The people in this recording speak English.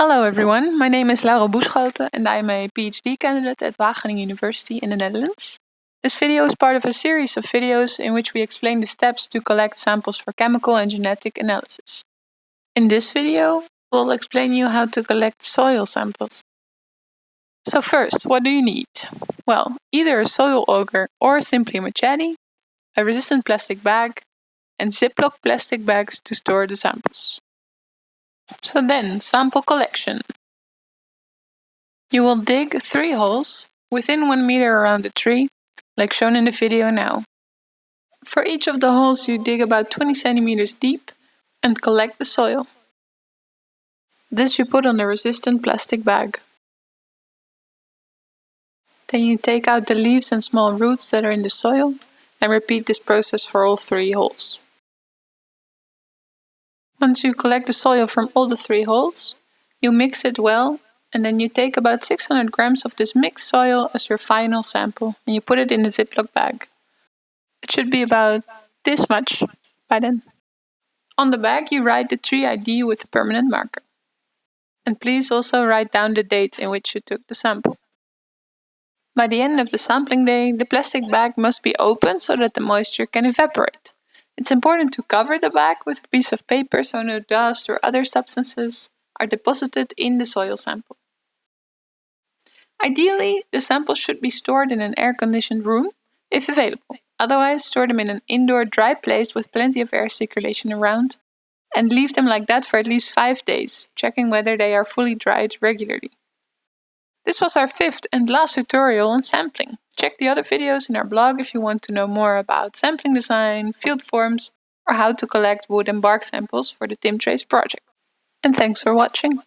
Hello everyone, my name is Laura Boeschoten and I am a PhD candidate at Wageningen University in the Netherlands. This video is part of a series of videos in which we explain the steps to collect samples for chemical and genetic analysis. In this video, we'll explain you how to collect soil samples. So first, what do you need? Well, either a soil auger or simply a machete, a resistant plastic bag, and Ziploc plastic bags to store the samples. So then, sample collection. You will dig 3 holes within 1 meter around the tree, like shown in the video now. For each of the holes you dig about 20 centimeters deep and collect the soil. This you put on the resistant plastic bag. Then you take out the leaves and small roots that are in the soil and repeat this process for all 3 holes. Once you collect the soil from all the 3 holes, you mix it well, and then you take about 600 grams of this mixed soil as your final sample and you put it in the Ziploc bag. It should be about this much by then. On the bag you write the tree ID with a permanent marker. And please also write down the date in which you took the sample. By the end of the sampling day, the plastic bag must be open so that the moisture can evaporate. It's important to cover the bag with a piece of paper so no dust or other substances are deposited in the soil sample. Ideally, the samples should be stored in an air-conditioned room, if available. Otherwise, store them in an indoor dry place with plenty of air circulation around, and leave them like that for at least 5 days, checking whether they are fully dried regularly. This was our 5th and last tutorial on sampling. Check the other videos in our blog if you want to know more about sampling design, field forms, or how to collect wood and bark samples for the Timtrace project. And thanks for watching!